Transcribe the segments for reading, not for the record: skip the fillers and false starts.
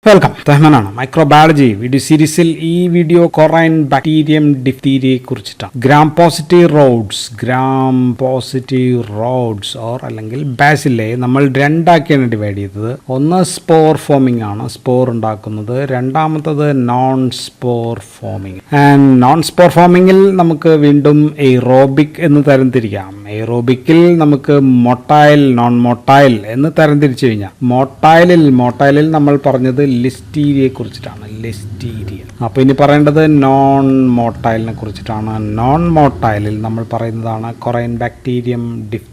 Welcome. റഹ്മാനാണ്. Microbiology video സീരീസിൽ ഈ video coryne bacterium ഡിഫ്തീരിയയെ കുറിച്ചിട്ടാണ്. ഗ്രാം പോസിറ്റീവ് റോഡ്സ് ഓർ അല്ലെങ്കിൽ ബാസിലെ നമ്മൾ രണ്ടാക്കിയാണ് ഡിവൈഡ് ചെയ്തത്. ഒന്ന് സ്പോർ ഫോമിംഗ് ആണ്, സ്പോർ ഉണ്ടാക്കുന്നത്. രണ്ടാമത്തത് non spore forming. And non spore ഫോമിങ്ങിൽ നമുക്ക് വീണ്ടും എയ്റോബിക് എന്ന് തരംതിരിക്കാം. എയ്റോബിക്കിൽ നമുക്ക് മൊട്ടൈൽ, നോൺ മൊട്ടൈൽ എന്ന് തരംതിരിച്ചു കഴിഞ്ഞാൽ മൊട്ടൈലിൽ നമ്മൾ പറഞ്ഞത് ലിസ്റ്റീരിയയെ കുറിച്ചിട്ടാണ്. ലിസ്റ്റീരിയ. അപ്പോൾ ഇനി പറയേണ്ടത് നോൺ മോട്ടൈലിനെ കുറിച്ചിട്ടാണ്. നോൺ മോട്ടൈലിൽ നമ്മൾ പറയുന്നതാണ് കൊറൈൻ ബാക്ടീരിയം ഡിഫ്തീരിയയെ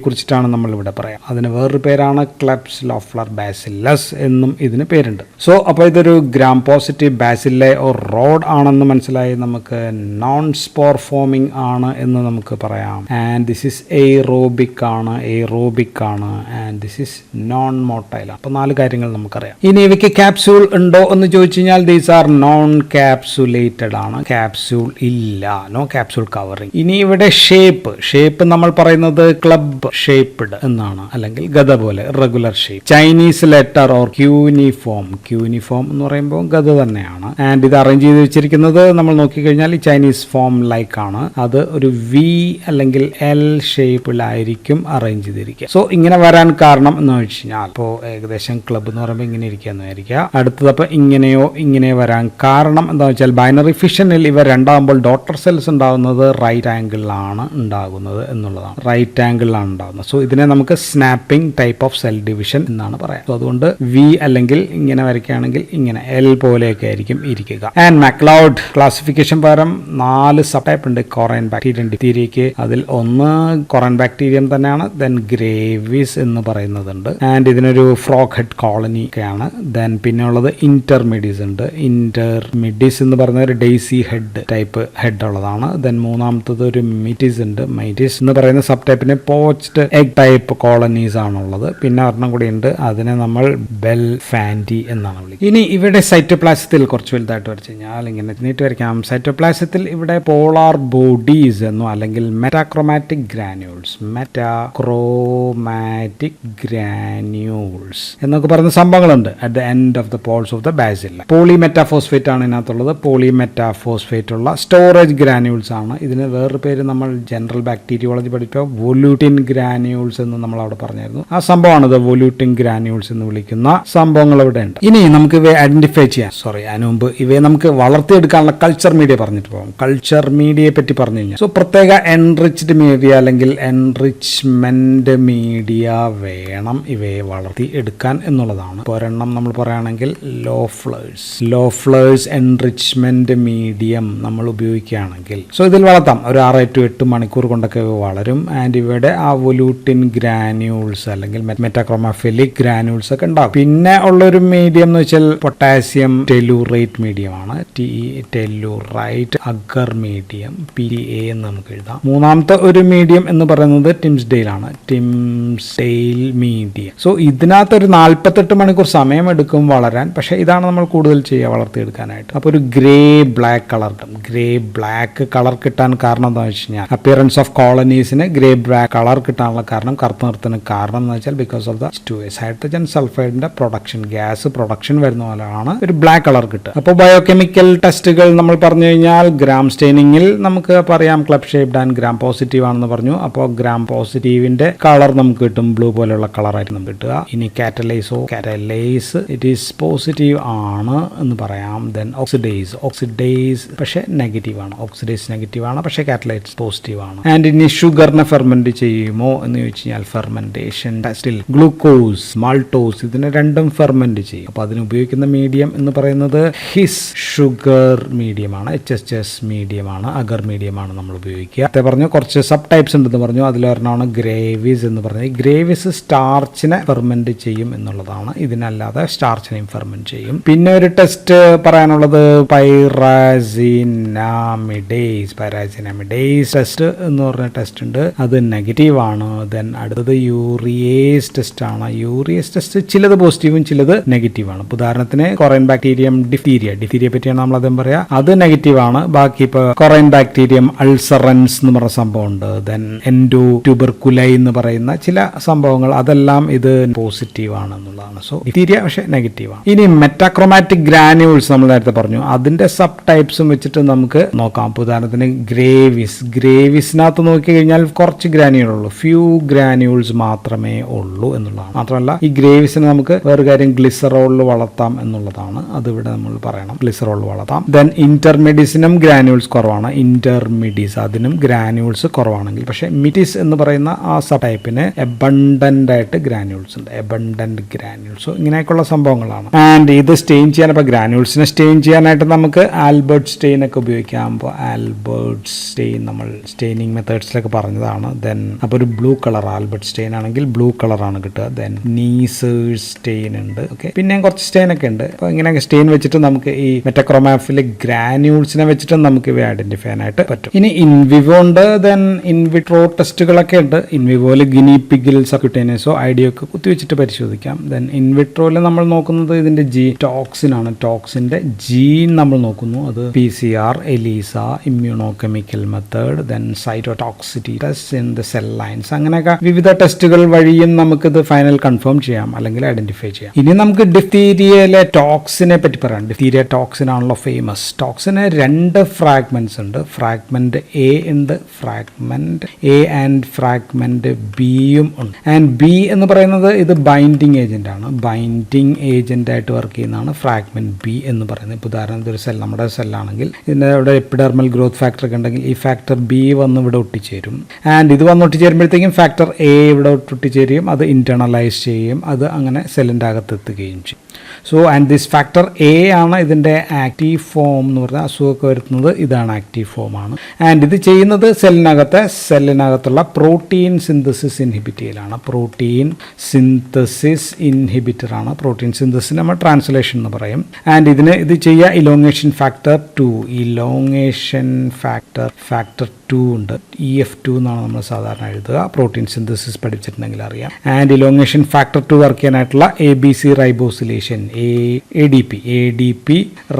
കുറിച്ചിട്ടാണ് നമ്മൾ ഇവിടെ പറയാം. അതിന് വേറൊരു പേരാണ് ക്ലെപ്സിലോഫ്ലർ ബാസില്ലസ് എന്നും ഇതിന് പേരുണ്ട്. സോ അപ്പോൾ ഇതൊരു ഗ്രാം പോസിറ്റീവ് ബാസില്ലെ ഓർ റോഡ് ആണെന്ന് മനസ്സിലായി. നമുക്ക് നോൺ സ്പോർ ഫോമിംഗ് ആണ് എന്ന് നമുക്ക് പറയാം. ആൻഡ് ദിസ് ഇസ് എയ്റോബിക് ആണ് and this is known motile. അപ്പോൾ 4 കാര്യങ്ങൾ നമുക്കറിയാം. ഇനി ഇവയ്ക്ക് ക്യാപ്സ്യൂൾ ഉണ്ടോ എന്ന് ചോദിച്ചു കഴിഞ്ഞാൽ ദീസ് ആർ നോൺ ക്യാപ്സുലേറ്റഡ് ആണ്. ക്യാപ്സ്യൂൾ ഇല്ല, നോ ക്യാപ്സ്യൂൾ കവറിംഗ്. ഇനി ഇവിടെ ഷേപ്പ് നമ്മൾ പറയുന്നത് ക്ലബ് ഷേപ്ഡ് എന്നാണ്, അല്ലെങ്കിൽ ഗദ പോലെ regular shape. Chinese letter or cuneiform എന്ന് പറയുമ്പോൾ ഗദ തന്നെയാണ്. ആൻഡ് ഇത് അറേഞ്ച് ചെയ്ത് വെച്ചിരിക്കുന്നത് നമ്മൾ നോക്കിക്കഴിഞ്ഞാൽ ഈ ചൈനീസ് ഫോം ലൈക്ക് ആണ്. അത് ഒരു വി അല്ലെങ്കിൽ എൽ ഷേപ്പിലായിരിക്കും അറേഞ്ച് ചെയ്തിരിക്കുക. സോ ഇങ്ങനെ വരാൻ കാരണം എന്ന് വെച്ച് കഴിഞ്ഞാൽ ഇപ്പോൾ ഏകദേശം ക്ലബ് എന്ന് പറയുമ്പോൾ ഇങ്ങനെ ഇരിക്കുക. അടുത്തതപ്പോൾ ഇങ്ങനെ വരാൻ കാരണം എന്താണെന്ന് വെച്ചാൽ ബൈനറി ഫിഷനിൽ ഇവ രണ്ടാകുമ്പോൾ ഡോട്ടർ സെൽസ് ഉണ്ടാകുന്നത് റൈറ്റ് ആംഗിളിലാണ് ഉണ്ടാകുന്നത് എന്നുള്ളതാണ്. സോ ഇതിനെ നമുക്ക് snapping type of cell division എന്നാണ് പറയാം. സോ അതുകൊണ്ട് വി അല്ലെങ്കിൽ ഇങ്ങനെ വരയ്ക്കുകയാണെങ്കിൽ ഇങ്ങനെ എൽ പോലെയൊക്കെ ആയിരിക്കും ഇരിക്കുക. ആൻഡ് മാക്ലൗഡ് ക്ലാസിഫിക്കേഷൻ പകരം 4 സബ് ടൈപ്പ് ഉണ്ട് കൊറൈൻ ബാക്ടീരിയം ഡിഫ്തീരിയയ്ക്ക്. അതിൽ ഒന്ന് കൊറൈൻ ബാക്ടീരിയം തന്നെയാണ്. ദെൻ ഗ്രേവിസ് എന്ന് പറയുന്നതുണ്ട്. ആൻഡ് ഇതിനൊരു ഫ്രോഗ് ഹെഡ് കോളനി ഒക്കെയാണ്. ദെൻ പിന്നെ ഉള്ളത് ഇന്റർമിഡീസ് ഉണ്ട്. ഇന്റർമിഡീസ് എന്ന് പറയുന്ന ഒരു ഡെയ്സി ഹെഡ് ടൈപ്പ് ഹെഡ് ഉള്ളതാണ്. ദെൻ മൂന്നാമത്തത് ഒരു മൈറ്റീസ് ഉണ്ട്. മൈറ്റീസ് എന്ന് പറയുന്ന സബ് ടൈപ്പിന് പോച്ച്ഡ് എഗ് ടൈപ്പ് കോളനീസ് ആണുള്ളത്. പിന്നെ ഒരെണ്ണം കൂടി ഉണ്ട്, അതിനെ നമ്മൾ ബെൽ ഫാൻറ്റി എന്നാണ് വിളിക്കുന്നത്. ഇനി ഇവിടെ സൈറ്റോപ്ലാസത്തിൽ കുറച്ച് വലുതായിട്ട് വരച്ചു കഴിഞ്ഞാൽ ഇങ്ങനെ നീട്ടി വരയ്ക്കാം. സൈറ്റോപ്ലാസത്തിൽ ഇവിടെ പോളാർ ബോഡീസ് എന്നോ അല്ലെങ്കിൽ മെറ്റാക്രോമാറ്റിക് ഗ്രാന്യൂൾസ് എന്നൊക്കെ പറയുന്ന സംഭവങ്ങളുണ്ട് at the end of the poles of the bacilli. Polymetaphosphate ആണ് ഇതിനകത്തുള്ളത്. പോളിമെറ്റാഫോസ്ഫേറ്റ് ഉള്ള സ്റ്റോറേജ് ഗ്രാന്യൂൾസ് ആണ്. ഇതിന് വേറൊരു പേര് നമ്മൾ ജനറൽ ബാക്ടീരിയോളജി പഠിപ്പോൾ വൊലൂട്ടിൻ ഗ്രാന്യൂൾസ് എന്ന് നമ്മൾ അവിടെ പറഞ്ഞായിരുന്നു. ആ സംഭവമാണ് വൊലൂട്ടിൻ ഗ്രാന്യൂൾസ് എന്ന് വിളിക്കുന്ന സംഭവങ്ങൾ ഇവിടെ ഉണ്ട്. ഇനി നമുക്ക് ഇവയെ ഐഡന്റിഫൈ ചെയ്യാം. അതിനു മുമ്പ് ഇവയെ നമുക്ക് വളർത്തിയെടുക്കാനുള്ള കൾച്ചർ മീഡിയ പറഞ്ഞിട്ട് പോകാം. കൾച്ചർ മീഡിയയെ പറ്റി പറഞ്ഞു കഴിഞ്ഞാൽ പ്രത്യേക എൻറിച്ച്ഡ് മീഡിയ അല്ലെങ്കിൽ എൻറിച്ച്മെന്റ് മീഡിയ വേണം ഇവയെ വളർത്തി എടുക്കാൻ എന്നുള്ളതാണ്. ഒരെണ്ണം നമ്മൾ പറയുകയാണെങ്കിൽ ലോ ഫ്ലേഴ്സ് എൻറിച്ച്മെന്റ് മീഡിയം നമ്മൾ ഉപയോഗിക്കുകയാണെങ്കിൽ ഇതിൽ വളർത്താം. ഒരു 6 to 8 മണിക്കൂർ കൊണ്ടൊക്കെ വളരും. ആൻഡ് ഇവിടെ ആ വൊലൂട്ടിൻ ഗ്രാന്യൂൾസ് അല്ലെങ്കിൽ മെറ്റാക്രോമാഫിലിക് ഗ്രാന്യൂൾസ് ഒക്കെ ഉണ്ടാകും. പിന്നെ ഉള്ളൊരു മീഡിയം എന്ന് വെച്ചാൽ പൊട്ടാസ്യം ടെലൂറേറ്റ് മീഡിയം ആണ്. ടെലൂറൈറ്റ് അഗർ മീഡിയം PTA എന്ന് നമുക്ക് എഴുതാം. മൂന്നാമത്തെ ഒരു മീഡിയം എന്ന് പറയുന്നത് ടിംസ്ഡെയിൽ ആണ്. ടിംസ്ഡെയിൽ മീഡിയം. ഇതിനകത്ത് ഒരു 48 മണിക്കൂർ സമയം എടുക്കും വളരാൻ. പക്ഷേ ഇതാണ് നമ്മൾ കൂടുതൽ ചെയ്യുക വളർത്തിയെടുക്കാനായിട്ട്. അപ്പോൾ ഒരു ഗ്രേ ബ്ലാക്ക് കളർ കിട്ടാൻ കാരണം എന്താണെന്ന് വെച്ച് കഴിഞ്ഞാൽ അപ്പിയറൻസ് ഓഫ് കോളനീസിന് ഗ്രേ ബ്ലാക്ക് കളർ കിട്ടാനുള്ള കാരണം, കറുത്ത് നിർത്തുന്ന കാരണം എന്ന് വെച്ചാൽ because of the H2S hydrogen സൾഫൈഡിന്റെ ഗ്യാസ് പ്രൊഡക്ഷൻ വരുന്ന പോലെയാണ് ഒരു ബ്ലാക്ക് കളർ കിട്ടുക. അപ്പോൾ ബയോകെമിക്കൽ ടെസ്റ്റുകൾ നമ്മൾ പറഞ്ഞു കഴിഞ്ഞാൽ ഗ്രാം സ്റ്റെയിനിങ്ങിൽ നമുക്ക് പറയാം club shaped and gram positive ആണെന്ന് പറഞ്ഞു. അപ്പോൾ ഗ്രാം പോസിറ്റീവിന്റെ കളർ നമുക്ക് കിട്ടും, ബ്ലൂ പോലെയുള്ള കളറായിട്ട് നമുക്ക് കിട്ടുക. ഇനി കാറ്റലൈസ് ഇറ്റ് ഈസ് പോസിറ്റീവ് ആണ് എന്ന് പറയാം. ദെൻ ഓക്സിഡേസ് പക്ഷേ നെഗറ്റീവ് ആണ്. പക്ഷേ കാറ്റലൈസ് പോസിറ്റീവ് ആണ്. ആൻഡ് ഇനി ഷുഗറിനെ ഫെർമെന്റ് ചെയ്യുമോ എന്ന് ചോദിച്ചു കഴിഞ്ഞാൽ ഫെർമെന്റേഷൻ ടെസ്റ്റിൽ ഗ്ലൂക്കോസ്, മാൾട്ടോസ് ഇതിനെ രണ്ടും ഫെർമെന്റ് ചെയ്യും. അപ്പോൾ അതിന് ഉപയോഗിക്കുന്ന മീഡിയം എന്ന് പറയുന്നത് ഹിസ് ഷുഗർ മീഡിയമാണ്, HHS മീഡിയമാണ്, അഗർ മീഡിയമാണ് നമ്മൾ ഉപയോഗിക്കുക. അതേ പറഞ്ഞു കുറച്ച് സബ് ടൈപ്സ് ഉണ്ടെന്ന് പറഞ്ഞു. അതിലൊരെണ്ണമാണ് ഗ്രേവിസ് എന്ന് പറഞ്ഞത്. ഗ്രേവിസ് സ്റ്റാർച്ചിനെ ഫെർമെന്റ് ചെയ്യും എന്നുള്ളതാണ്. ഇതിനല്ലാതെ സ്റ്റാർച്ചിനെയും ഫെർമെന്റ് ചെയ്യും. പിന്നെ ഒരു ടെസ്റ്റ് പറയാനുള്ളത് പൈറാസിനാമിഡേസ് ടെസ്റ്റ് എന്ന് എന്ന് പറഞ്ഞ ടെസ്റ്റ് ഉണ്ട്, അത് നെഗറ്റീവ് ആണ്. ദെൻ അടുത്തത് യൂറിയേസ് ടെസ്റ്റ് ആണ്. യൂറിയേസ് ടെസ്റ്റ് ചിലത് പോസിറ്റീവും ചിലത് നെഗറ്റീവ് ആണ്. ഉദാഹരണത്തിന് കൊറൈൻ ബാക്ടീരിയം ഡിഫ്തീരിയ പറ്റിയാണ് നമ്മൾ അതും പറയാ, അത് നെഗറ്റീവ് ആണ്. ബാക്കി ഇപ്പൊ കൊറൈൻ ബാക്ടീരിയം അൾസറൻസ് എന്ന് പറഞ്ഞ സംഭവം ഉണ്ട്. ദെൻ എൻഡോ ട്യൂബർകുലൈ എന്ന് പറയുന്ന ചില സംഭവങ്ങൾ, അതെല്ലാം ഇത് പോസിറ്റീവ് ആണ് എന്നുള്ളതാണ്. സോ ഡിഫ്തീരിയ പക്ഷെ നെഗറ്റീവ് ആണ്. ഇനി മെറ്റാക്രോമാറ്റിക് ഗ്രാനുൾസ് നമ്മൾ നേരത്തെ പറഞ്ഞു, അതിന്റെ സബ് ടൈപ്സും വെച്ചിട്ട് നമുക്ക് നോക്കാം. ഉദാഹരണത്തിന് ഗ്രേവിസിനകത്ത് നോക്കി കഴിഞ്ഞാൽ കുറച്ച് ഗ്രാനുകളുള്ളൂ, ഫ്യൂ ഗ്രാനുൾസ് മാത്രമേ ഉള്ളൂ എന്നുള്ളതാണ്. മാത്രമല്ല ഈ ഗ്രേവിസിനെ നമുക്ക് വേറെ കാര്യം ഗ്ലിസറോളിൽ വളർത്താം എന്നുള്ളതാണ്. അതിവിടെ നമ്മൾ പറയണം, ഗ്ലിസറോളിൽ വളർത്താം. ദെൻ ഇന്റർമിഡിസിനും ഗ്രാനുൾസ് കുറവാണ്. അതിനും ഗ്രാനുൾസ് കുറവാണെങ്കിൽ, പക്ഷെ മിറ്റിസ് എന്ന് പറയുന്ന ആ സബ് ടൈപ്പിന് എബണ്ടന്റ് ആയിട്ട് ഗ്രാനുൾസ് ഉണ്ട്, എബണ്ടന്റ് ഗ്രാനുൾസ്. ഇങ്ങനെയൊക്കെയുള്ള സംഭവങ്ങളാണ്. ആൻഡ് ഇത് സ്റ്റെയിൻ ചെയ്യാൻ, ഇപ്പൊ ഗ്രാനുൾസിനെ സ്റ്റെയിൻ ചെയ്യാനായിട്ട് നമുക്ക് ആൽബർട്ട് സ്റ്റെയിൻ ഒക്കെ ഉപയോഗിക്കാം. അപ്പോൾ ആൽബർട്ട് സ്റ്റെയിൻ നമ്മൾ സ്റ്റെയിനിങ് മെത്തേഡ്സിലൊക്കെ പറഞ്ഞതാണ്. ദെൻ അപ്പോൾ ഒരു ബ്ലൂ കളർ, ആൽബർട്ട് സ്റ്റെയിൻ ആണെങ്കിൽ ബ്ലൂ കളറാണ് കിട്ടുക. ദെൻ നീസേഴ്സ് സ്റ്റെയിൻ ഉണ്ട്. ഓക്കെ, പിന്നെ കുറച്ച് സ്റ്റെയിൻ ഒക്കെ ഉണ്ട്. അപ്പോൾ ഇങ്ങനെ സ്റ്റെയിൻ വെച്ചിട്ട് നമുക്ക് ഈ മെറ്റക്രോമാഫിലെ ഗ്രാനുൾസിനെ വെച്ചിട്ട് നമുക്ക് ഇവ ഐഡന്റിഫൈ ചെയ്യാനായിട്ട് പറ്റും. ഇനി ഇൻവിവോ ഉണ്ട്. ദെൻ ഇൻവിട്രോ ടെസ്റ്റുകളൊക്കെ ഉണ്ട്. ഇൻവിവോയിൽ ഗിനി പിഗിൽ സബ്ക്യൂട്ടേനിയസോ ഐഡിയൊക്കെ കുത്തിവെച്ചിട്ട് പരിശോധിക്കാം. ദെൻ ഇൻവിട്രോയിൽ നമ്മൾ നോക്കുന്നത് ഇതിന്റെ ടോക്സിൻ ആണ്. ടോക്സിന്റെ ജീൻ നമ്മൾ നോക്കുന്നു. അത് PCR, ELISA, immuno chemical method, then cytotoxicity test in the cell lines, അങ്ങനെയൊക്കെ വിവിധ ടെസ്റ്റുകൾ വഴിയും നമുക്കിത് ഫൈനൽ കൺഫേം ചെയ്യാം അല്ലെങ്കിൽ ഐഡന്റിഫൈ ചെയ്യാം. ഇനി നമുക്ക് ഡിഫ്തീരിയയിലെ ടോക്സിനെ പറ്റി പറയാം. ഡിഫ്തീരിയ ടോക്സിൻ ആണല്ലോ ഫേമസ്. ടോക്സിന് 2 ഫ്രാഗ്മെന്റ്സ് ഉണ്ട്. ഫ്രാഗ്മെന്റ് എ ഉണ്ട്, ഫ്രാഗ്മെന്റ് എ ആൻഡ് ഫ്രാഗ്മെന്റ് ബിയും ഉണ്ട്. ആൻഡ് ബി എന്ന് പറയുന്നത് ഇത് ബൈൻഡിങ് ഏജന്റ് ആണ്. ബൈൻഡിങ് ഏജന്റ് ആയിട്ട് വർക്ക് ചെയ്യുന്നതാണ് ഫ്രാഗ്മെന്റ് ബി എന്ന് പറയുന്നത്. ഇപ്പോൾ ഉദാഹരണത്തിന് ഒരു സെൽ, നമ്മുടെ സെല്ലാണെങ്കിൽ ഇതിൻ്റെ ഇവിടെ എപ്പിഡെർമൽ ഗ്രോത്ത് ഫാക്ടർ ഒക്കെ ഉണ്ടെങ്കിൽ ഈ ഫാക്ടർ ബി വന്ന് ഇവിടെ ഒട്ടിച്ചേരും. ആൻഡ് ഇത് വന്ന് ഒട്ടിച്ചേരുമ്പോഴത്തേക്കും ഫാക്ടർ എ ഇവിടെ ഒട്ടിച്ചേരും, അത് ഇന്റേണലൈസ് ചെയ്യും, അത് അങ്ങനെ സെല്ലിൻ്റെ അകത്ത് എത്തുകയും ചെയ്യും. So and this factor A ആണ് ഇതിൻ്റെ ആക്റ്റീവ് ഫോം എന്ന് പറഞ്ഞാൽ അസുഖമൊക്കെ വരുത്തുന്നത്, ഇതാണ് ആക്റ്റീവ് ഫോം ആണ്. ആൻഡ് ഇത് ചെയ്യുന്നത് സെല്ലിനകത്തുള്ള പ്രോട്ടീൻ സിന്തസിസ് ഇൻഹിബിറ്റ് ചെയ്യലാണ്. പ്രോട്ടീൻ സിന്തസിസ് ഇൻഹിബിറ്റർ ആണ്. പ്രോട്ടീൻ സിന്തസിസ് നമ്മൾ ട്രാൻസ്ലേഷൻ എന്ന് പറയും. ആൻഡ് ഇത് ചെയ്യുക ഇലോങ്ങേഷൻ ഫാക്ടർ 2. ഇലോങ്ങേഷൻ ഫാക്ടർ 2 ഉണ്ട്. EF2 എന്നാണ് നമ്മൾ സാധാരണ എഴുതുക. പ്രോട്ടീൻ സിന്തസിസ് പഠിച്ചിട്ടുണ്ടെങ്കിൽ അറിയാം. ആൻഡ് ഇലോങ്ങേഷൻ ഫാക്ടർ 2 വർക്ക് ചെയ്യാനായിട്ടുള്ള ABC റൈബോസിലേഷൻ, ADP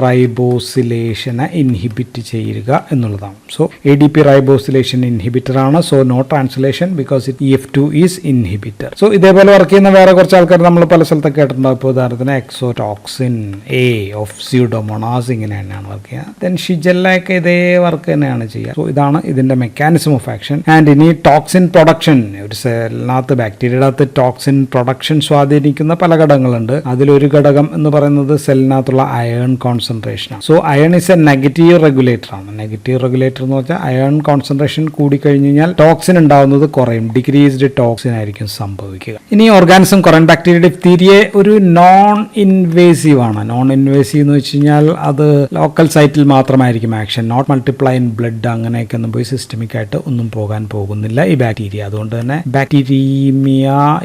റൈബോസിലേഷനെ ഇൻഹിബിറ്റ് ചെയ്യുക എന്നുള്ളതാണ്. സോ ADP റൈബോസിലേഷൻ ഇൻഹിബിറ്റർ ആണ്. So no translation because EF2 is inhibitor. So ഇതേപോലെ വർക്ക് ചെയ്യുന്ന വേറെ കുറച്ച് ആൾക്കാർ നമ്മൾ പല സ്ഥലത്തൊക്കെ കേട്ടിട്ടുണ്ടാകും. ഇപ്പോൾ ഉദാഹരണത്തിന് എക്സോടോക്സിൻ A ഓഫ് സ്യൂഡോമോണാസ് ഇങ്ങനെ തന്നെയാണ് വർക്ക് ചെയ്യുക. ദെൻ ഷിജല്ലയൊക്കെ ഇതേ വർക്ക് തന്നെയാണ് ചെയ്യുക. സോ ഇതാണ് ഇതിന്റെ മെക്കാനിസം ഓഫ് ആക്ഷൻ. ആൻഡ് ഇനി ടോക്സിൻ പ്രൊഡക്ഷൻ, ഒരു സെല്ലിനകത്ത് ബാക്ടീരിയയുടെ അകത്ത് ടോക്സിൻ പ്രൊഡക്ഷൻ സ്വാധീനിക്കുന്ന പല ഘടകങ്ങളുണ്ട്. അതിലൊരു ഘടകം എന്ന് പറയുന്നത് സെല്ലിനകത്തുള്ള അയൺ കോൺസെൻട്രേഷൻ ആണ്. So iron is A negative regulator ആണ്. നെഗറ്റീവ് റെഗുലേറ്റർ എന്ന് വെച്ചാൽ അയൺ കോൺസെൻട്രേഷൻ കൂടി കഴിഞ്ഞ് കഴിഞ്ഞാൽ ടോക്സിൻ ഉണ്ടാവുന്നത് കുറയും, ഡിക്രീസ്ഡ് ടോക്സിൻ ആയിരിക്കും സംഭവിക്കുക. ഇനി ഓർഗാനിസം കൊറോൺ ബാക്ടീരിയ ഡിഫ്തീരിയ ഒരു നോൺ ഇൻവേസീവ് ആണ്. നോൺ ഇൻവേസീവ് എന്ന് വെച്ച് കഴിഞ്ഞാൽ അത് ലോക്കൽ സൈറ്റിൽ മാത്രമായിരിക്കും action, not multiply in blood അങ്ങനെയൊക്കെ ഒന്നും പോയി സിസ്റ്റമിക് ആയിട്ട് ഒന്നും പോകാൻ പോകുന്നില്ല ഈ ബാക്ടീരിയ. അതുകൊണ്ട് തന്നെ ബാക്ടീരിയമ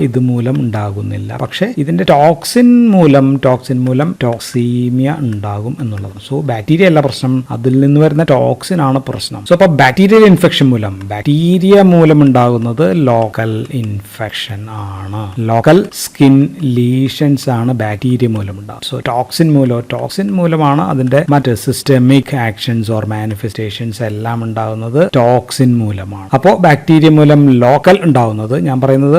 ഇതുമൂലം ഉണ്ടാകുന്നില്ല. പക്ഷെ ഇതിന്റെ ടോക്സിൻ മൂലം ടോക്സീമിയ ഉണ്ടാകും എന്നുള്ളതാണ്. സോ ബാക്ടീരിയ അല്ല പ്രശ്നം, അതിൽ നിന്ന് വരുന്ന ടോക്സിൻ ആണ് പ്രശ്നം. സോ അപ്പോൾ ബാക്ടീരിയൽ ഇൻഫെക്ഷൻ മൂലം, ബാക്ടീരിയ മൂലം ഉണ്ടാകുന്നത് ലോക്കൽ ഇൻഫെക്ഷൻ ആണ്. ലോക്കൽ സ്കിൻ ലീഷൻസ് ആണ് ബാക്ടീരിയ മൂലം ഉണ്ടാകും. സോ ടോക്സിൻ മൂലമാണ് അതിന്റെ മറ്റ് സിസ്റ്റമിക് ആക്ഷൻസ് ഓർ മാനിഫെസ്റ്റേഷൻസ് എല്ലാം ഉണ്ടാകുന്നത് ടോക്സിൻ മൂലമാണ്. അപ്പോൾ ബാക്ടീരിയ മൂലം ലോക്കൽ ഉണ്ടാകുന്നത്, ഞാൻ പറയുന്നത്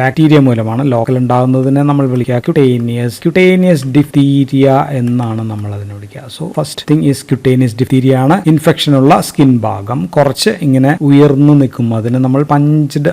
ബാക്ടീരിയ മൂലമാണ്. ലോക്കൽ ഉണ്ടാകുന്നതിനെ നമ്മൾ വിളിക്കുക ക്യൂട്ടേനിയസ് ഡിഫ്തീരിയ എന്നാണ് നമ്മൾ അതിനെ വിളിക്കുക. So first thing is cutaneous diphtheria ആണ്. ഇൻഫെക്ഷൻ ഉള്ള സ്കിൻ ഭാഗം കുറച്ച് ഇങ്ങനെ ഉയർന്നു നിൽക്കും, അതിന് നമ്മൾ പഞ്ച്ഡ്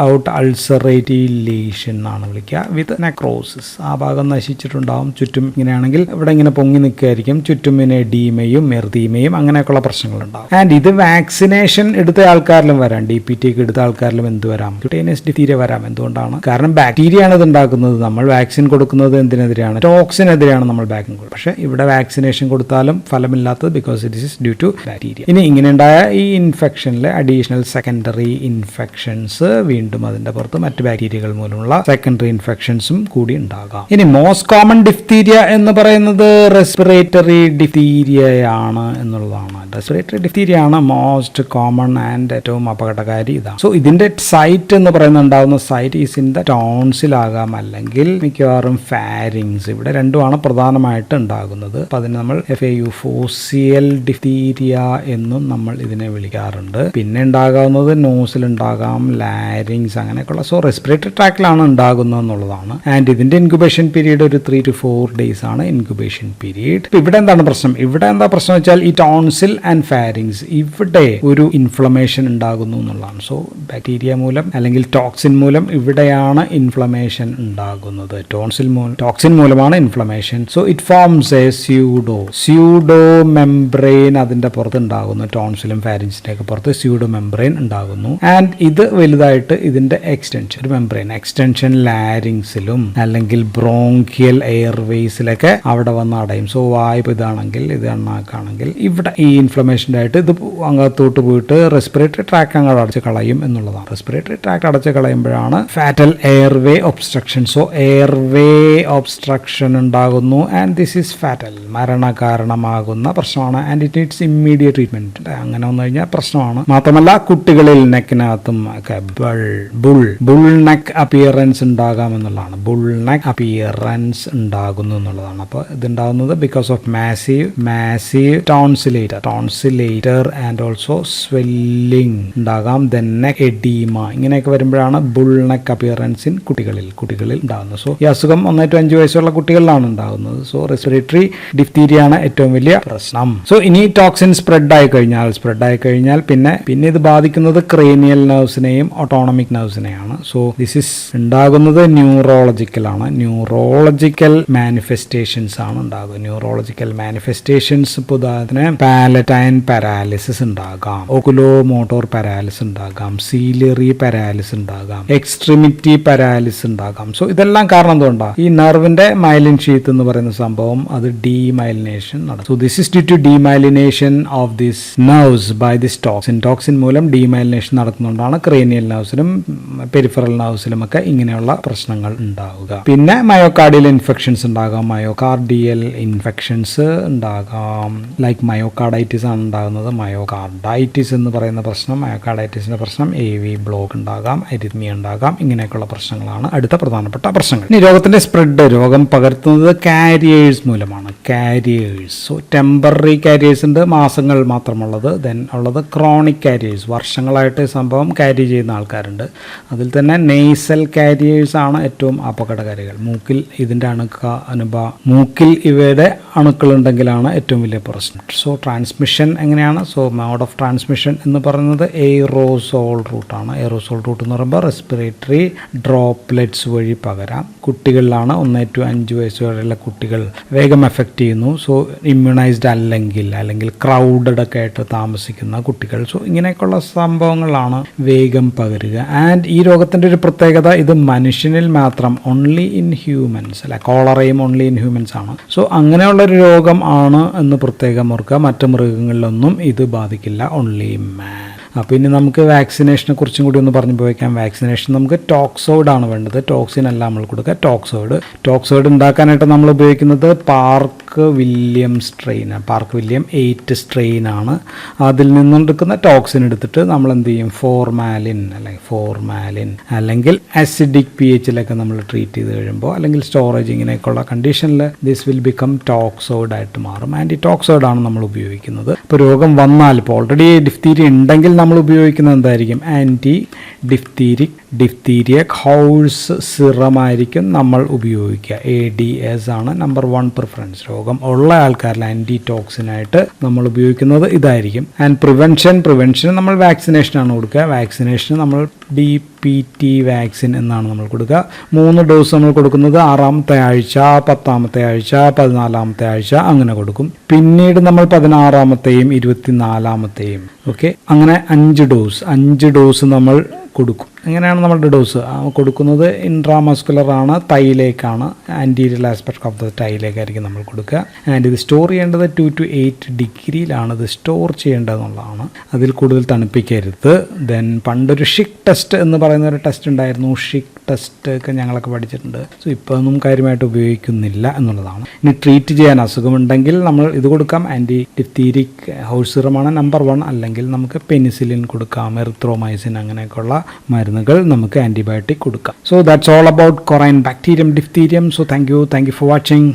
ഔട്ട് അൾസറേറ്റീവ് ലീഷൻ എന്നാണ് വിളിക്കുക, വിത്ത് നെക്രോസിസ്. ആ ഭാഗം നശിച്ചിട്ടുണ്ടാവും. ചുറ്റും ഇങ്ങനെയാണെങ്കിൽ ഇവിടെ ഇങ്ങനെ പൊങ്ങി നിൽക്കുകയായിരിക്കും. ചുറ്റും ഇങ്ങനെ എഡീമയും മെർദീമയും അങ്ങനെയൊക്കെയുള്ള പ്രശ്നങ്ങളുണ്ടാവും. ആൻഡ് ഇത് വാക്സിനേഷൻ എടുത്ത ആൾക്കാരിലും വരാം, DPT ഒക്കെ എടുത്ത ആൾക്കാരിലും എന്ത് വരാം, ക്യൂട്ടേനിയസ് ഡിഫ്തീരിയ വരാം. എന്തുകൊണ്ടാണ്? കാരണം ബാക്ടീരിയ ആണ് ഇത് ഉണ്ടാക്കുന്നത്. നമ്മൾ വാക്സിൻ കൊടുക്കുന്നത് എന്തിനെതിരെയാണ്? ടോക്സിനെതിരെയാണ് നമ്മൾ വാക്സിൻ കൊടുക്കുന്നത്. പക്ഷേ ഇവിടെ വാക്സിനേഷൻ കൊടുത്താലും ഫലമില്ലാത്തത് because it is due to bacteria. ഇനി ഇങ്ങനെ ഉണ്ടായ ഈ ഇൻഫെക്ഷനിലെ അഡീഷണൽ സെക്കൻഡറി ഇൻഫെക്ഷൻസ് വീണ്ടും അതിന്റെ പുറത്ത് മറ്റ് ബാക്ടീരിയകൾ മൂലമുള്ള സെക്കൻഡറി ഇൻഫെക്ഷൻസും കൂടി ഉണ്ടാകാം. ഇനി മോസ്റ്റ് കോമൺ ഡിഫ്തീരിയ എന്ന് പറയുന്നത് റെസ്പിറേറ്ററി ഡിഫ്തീരിയയാണ് എന്നുള്ളതാണ്. റെസ്പിറേറ്ററി ഡിഫ്തീരിയ ആണ് മോസ്റ്റ് കോമൺ ആൻഡ് ഏറ്റവും അപകടകാരി ഇതാണ്. സോ ഇതിന്റെ സൈറ്റ് എന്ന് പറയുന്നത് ഉണ്ടാകുന്ന സൈറ്റ് ഈസ് ഇൻ ദ ടോൺസിലാകാം, അല്ലെങ്കിൽ മിക്കവാറും ഫാരിങ്സ്. ഇവിടെ രണ്ടുമാണ് പ്രധാനമായിട്ട് ഉണ്ടാകുന്നത്. അപ്പൊ അതിന് നമ്മൾ FAU ഫോസിയൽ ഡിഫ്തീരിയ എന്നും നമ്മൾ ഇതിനെ വിളിക്കാറുണ്ട്. പിന്നെ ഉണ്ടാകാവുന്നത് നോസിൽ ഉണ്ടാകാം, ലാരിങ്സ്, അങ്ങനെയൊക്കെയുള്ള. സോ റെസ്പിറേറ്ററി ട്രാക്കിലാണ് ഉണ്ടാകുന്നത് എന്നുള്ളതാണ്. ആൻഡ് ഇതിന്റെ ഇൻക്യുബേഷൻ പീരീഡ് ഒരു 3 to 4 days ആണ് ഇൻക്യുബേഷൻ പീരീഡ്. ഇവിടെ എന്താണ് പ്രശ്നം? ഇവിടെ എന്താ പ്രശ്നം വെച്ചാൽ ഈ ടോൺസിൽ ആൻഡ് ഫാരിങ്സ് ഇവിടെ ഒരു ഇൻഫ്ലമേഷൻ ഉണ്ടാകുന്നു എന്നുള്ളതാണ്. സോ ബാക്ടീരിയ മൂലം അല്ലെങ്കിൽ ടോക്സിൻ മൂലം ഇവിടെയാണ് ഇൻഫ്ലമേഷൻ ഉണ്ടാകുന്നത്. ടോക്സിൻ മൂലമാണ് inflammation. So it forms A pseudo membrane അതിന്റെ പുറത്ത് ഉണ്ടാകുന്നു. ടോൺസിലും ഫാരിങ്സിന്റെ ഒക്കെ പുറത്ത് സ്യൂഡോ മെംബ്രെയിൻ ഉണ്ടാകുന്നു. ആൻഡ് ഇത് വലുതായിട്ട് ഇതിന്റെ എക്സ്റ്റൻഷൻ ലാരിങ്സിലും അല്ലെങ്കിൽ ബ്രോങ്കിയൽ എയർവേസിലൊക്കെ അവിടെ വന്ന് അടയും. സോ വായ്പ ഇതാണെങ്കിൽ, ഇത് എണ്ണാക്കാണെങ്കിൽ ഇവിടെ ഈ ഇൻഫ്ലമേഷൻ്റെ ആയിട്ട് ഇത് അങ്ങത്തോട്ട് പോയിട്ട് റെസ്പിറേറ്ററി ട്രാക്ക് അങ്ങോട്ട് അടച്ച് കളയും എന്നുള്ളതാണ്. റെസ്പിറേറ്ററി ട്രാക്ക് അടച്ച് കളയുമ്പോഴാണ് fatal airway obstruction. So airway obstruction ഉണ്ടാകുന്നു ആൻഡ് ദിസ് ഈസ് ഫാറ്റൽ, മരണകാരണമാകുന്ന പ്രശ്നമാണ്. And it needs immediate treatment. അങ്ങനെ വന്നു കഴിഞ്ഞാൽ പ്രശ്നമാണ്. മാത്രമല്ല കുട്ടികളിൽ നെക്കിനകത്തും ഒക്കെ ബുൾ നെക്ക് അപ്പിയറൻസ് ഉണ്ടാകാം എന്നുള്ളതാണ്. ബുൾ നെക്ക് അപ്പിയറൻസ് ഉണ്ടാകുന്നു എന്നുള്ളതാണ്. അപ്പോൾ ഇതുണ്ടാകുന്നത് because of massive tonsillitis and also swelling ഉണ്ടാകാം, ദെൻ നെക്ക് എഡീമ, ഇങ്ങനെയൊക്കെ വരുമ്പോഴാണ് ബുൾ നെക്ക് അപ്പിയറൻസ് ഇൻ കുട്ടികളിൽ ഉണ്ടാകുന്നത്. സോ ഈ അസുഖം 1 to 5 വയസ്സുള്ള കുട്ടികളിലാണ് ഉണ്ടാകുന്നത്. സോ റെസ്പിറേറ്ററി ഡിഫ്തീരിയ ആണ് ഏറ്റവും വലിയ പ്രശ്നം. സോ ഇനി ടോക്സിൻ സ്പ്രെഡ് ആയി കഴിഞ്ഞാൽ പിന്നെ ഇത് ബാധിക്കുന്നത് ക്രേനിയൽ നെർവ്സിനെയും ഓട്ടോണമിക് നെർവ്സിനെയാണ്. സോ ദിസ് ഇസ് ഉണ്ടാകുന്നത് ന്യൂറോളജിക്കലാണ്. ന്യൂറോളജിക്കൽ മാനിഫെസ്റ്റേഷൻസ് ആണ് ഉണ്ടാകുക. ന്യൂറോളജിക്കൽ മാനിഫെസ്റ്റേഷൻസ് ഉദാഹരണത്തിന് പാലറ്റൈൻ പാരാലിസിസ് ഉണ്ടാകാം, ഓക്കുലോ മോട്ടോർ പാരാലിസിസ് ഉണ്ടാകാം, സീലിയറി പാരാലിസിസ് ഉണ്ടാകാം, എക്സ്ട്രിമിറ്റി പാരാലിസിസ് ഉണ്ടാകാം. സോ ഇതെല്ലാം കാരണം എന്തുകൊണ്ടാണ്? ഈ നെർവിന്റെ മൈലിൻ ഷീത്ത് എന്ന് പറയുന്ന സംഭവം അത് ഡീമൈലിനേഷൻ നടക്കും. So this is due to demyelination of this nerves by this toxin മൂലം ഡീമൈലിനേഷൻ നടക്കുന്നുകൊണ്ടാണ് ക്രേനിയൽ നെർവ്സിലും പെരിഫറൽ നെർവ്സിലും ഒക്കെ ഇങ്ങനെയുള്ള പ്രശ്നങ്ങൾ ഉണ്ടാവുക. പിന്നെ മയോകാർഡിയൽ ഇൻഫെക്ഷൻസ് ഉണ്ടാകാം, ലൈക്ക് മയോകാർഡൈറ്റിസ് ആണ് ഉണ്ടാകുന്നത്. മയോകാർഡൈറ്റിസ് എന്ന് പറയുന്ന പ്രശ്നം, മയോകാർഡൈറ്റിസിന്റെ പ്രശ്നം, AV ബ്ലോക്ക് ഉണ്ടാകാം, അരിത്മിയ ഉണ്ടാകാം, ഇങ്ങനെയൊക്കെയുള്ള പ്രശ്നങ്ങളാണ് അടുത്ത പ്രധാനപ്പെട്ട പ്രശ്നങ്ങൾ. ഇനി രോഗത്തിന്റെ സ്പ്രെഡ്, രോഗം പകർത്തുന്നത് കാരിയേഴ്സ് മൂലമാണ്. സോ ടെമ്പററി കാരിയേഴ്സ് ഉണ്ട്, മാസങ്ങൾ മാത്രമുള്ളത്. ദെൻ ഉള്ളത് ക്രോണിക് കാരിയേഴ്സ്, വർഷങ്ങളായിട്ട് സംഭവം ക്യാരി ചെയ്യുന്ന ആൾക്കാരുണ്ട്. അതിൽ തന്നെ നെയ്സൽ കാരിയേഴ്സ് ആണ് ഏറ്റവും അപകടകാരികൾ. മൂക്കിൽ ഇവയുടെ അണുക്കൾ ഉണ്ടെങ്കിലാണ് ഏറ്റവും വലിയ പ്രശ്നം. സോ ട്രാൻസ്മിഷൻ എങ്ങനെയാണ്? സോ മോഡ് ഓഫ് ട്രാൻസ്മിഷൻ എന്ന് പറയുന്നത് എയറോസോൾ റൂട്ടാണ്. എയറോസോൾ റൂട്ട് എന്ന് പറയുമ്പോൾ റെസ്പിറേറ്ററി ഡ്രോപ്ലെറ്റ്സ് വഴി പകരാം. കുട്ടികളിലാണ്, 1 to 5 വയസ്സ് വരെയുള്ള കുട്ടികൾ വേഗം എഫക്റ്റ് ചെയ്യുന്നു. സോ ഇമ്മ്യൂണൈസ്ഡ് അല്ലെങ്കിൽ ക്രൗഡഡ് ഒക്കെ ആയിട്ട് താമസിക്കുന്ന കുട്ടികൾ. സോ ഇങ്ങനെയൊക്കെയുള്ള സംഭവങ്ങളാണ് വേഗം പകരുക. ആൻഡ് ഈ രോഗത്തിന്റെ ഒരു പ്രത്യേകത, ഇത് മനുഷ്യനിൽ മാത്രം, ഓൺലി ഇൻ ഹ്യൂമൻസ് അല്ല, കോളറയും ഓൺലി ഇൻ ഹ്യൂമൻസ് ആണ്. സോ അങ്ങനെയുള്ളൊരു രോഗം ആണ് എന്ന് പ്രത്യേകം ഓർക്കുക. മറ്റു മൃഗങ്ങളിലൊന്നും ഇത് ബാധിക്കില്ല, ഓൺലി മാൻ. അപ്പോൾ ഇനി നമുക്ക് വാക്സിനേഷനെ കുറിച്ചും കൂടി ഒന്ന് പറഞ്ഞു പോയേക്കാം. വാക്സിനേഷൻ നമുക്ക് ടോക്സോയിഡ് ആണ് വേണ്ടത്, ടോക്സിൻ അല്ല നമ്മൾ കൊടുക്കുക. ടോക്സോയിഡ് ഉണ്ടാക്കാനായിട്ട് നമ്മൾ ഉപയോഗിക്കുന്നത് പാർക്ക് വില്യം 8 സ്ട്രെയിൻ ആണ്. അതിൽ നിന്നെടുക്കുന്ന ടോക്സിൻ എടുത്തിട്ട് നമ്മൾ എന്ത് ചെയ്യും? ഫോർമാലിൻ അല്ലെങ്കിൽ അസിഡിക് pHലൊക്കെ നമ്മൾ ട്രീറ്റ് ചെയ്ത് കഴിയുമ്പോൾ, അല്ലെങ്കിൽ സ്റ്റോറേജ് ഇങ്ങനെയൊക്കെയുള്ള കണ്ടീഷനിൽ ദിസ് വിൽ ബിക്കം ടോക്സോയിഡ് ആയിട്ട് മാറും. ആൻറ്റി ടോക്സോയിഡ് ആണ് നമ്മൾ ഉപയോഗിക്കുന്നത്. ഇപ്പോൾ രോഗം വന്നാൽ, ഇപ്പോൾ ഓൾറെഡി ഡിഫ്തീരിയ ഉണ്ടെങ്കിൽ നമ്മൾ ഉപയോഗിക്കുന്നത് എന്തായിരിക്കും? ആൻറ്റി ഡിഫ്തീരിയ ഹൗസ് സിറമായിരിക്കും നമ്മൾ ഉപയോഗിക്കുക. ADS ആണ് നമ്പർ 1 പ്രിഫറൻസ്. രോഗം ഉള്ള ആൾക്കാരിൽ ആൻറ്റി ടോക്സിനായിട്ട് നമ്മൾ ഉപയോഗിക്കുന്നത് ഇതായിരിക്കും. ആൻഡ് പ്രിവെൻഷൻ നമ്മൾ വാക്സിനേഷനാണ് കൊടുക്കുക. വാക്സിനേഷന് നമ്മൾ DPT വാക്സിൻ എന്നാണ് നമ്മൾ കൊടുക്കുക. 3 ഡോസ് നമ്മൾ കൊടുക്കുന്നത് 6ാമത്തെ ആഴ്ച, 10ാമത്തെ ആഴ്ച, 14ാമത്തെ ആഴ്ച അങ്ങനെ കൊടുക്കും. പിന്നീട് നമ്മൾ 16ാമത്തെയും 24ാമത്തെയും അങ്ങനെ 5 ഡോസ് നമ്മൾ കൊടുക്കും. അങ്ങനെയാണ് നമ്മളുടെ ഡോസ് കൊടുക്കുന്നത്. ഇൻട്രാമസ്കുലർ ആണ്, തൈയിലേക്കാണ്, ആൻറ്റീരിയൽ ആസ്പെക്ട് ഓഫ് ദ തൈയിലേക്കായിരിക്കും നമ്മൾ കൊടുക്കുക. ആൻഡ് ഇത് സ്റ്റോർ ചെയ്യേണ്ടത് 2 to 8 ഡിഗ്രിയിലാണ് ഇത് സ്റ്റോർ ചെയ്യേണ്ടതെന്നുള്ളതാണ്. അതിൽ കൂടുതൽ തണുപ്പിക്കരുത്. ദെൻ പണ്ടൊരു ഷിക് ടെസ്റ്റ് എന്ന് പറയുന്ന ഒരു ടെസ്റ്റ് ഉണ്ടായിരുന്നു. ഷിക് ടെസ്റ്റ് ഒക്കെ ഞങ്ങളൊക്കെ പഠിച്ചിട്ടുണ്ട്. സോ ഇപ്പോൾ ഒന്നും കാര്യമായിട്ട് ഉപയോഗിക്കുന്നില്ല എന്നുള്ളതാണ്. ഇനി ട്രീറ്റ് ചെയ്യാൻ അസുഖമുണ്ടെങ്കിൽ നമ്മൾ ഇത് കൊടുക്കാം. ആൻറ്റി ഡിഫ്തീരിക് ഹൗസ് സിറമാണ് നമ്പർ 1. അല്ലെങ്കിൽ നമുക്ക് പെനിസിലിൻ കൊടുക്കാം, എറിത്രോമൈസിൻ, അങ്ങനെയൊക്കെയുള്ള മരുന്നുകൾ നമുക്ക് ആൻറ്റിബയോട്ടിക് കൊടുക്കാം. So that's all about corynebacterium diphtherium. So thank you for watching.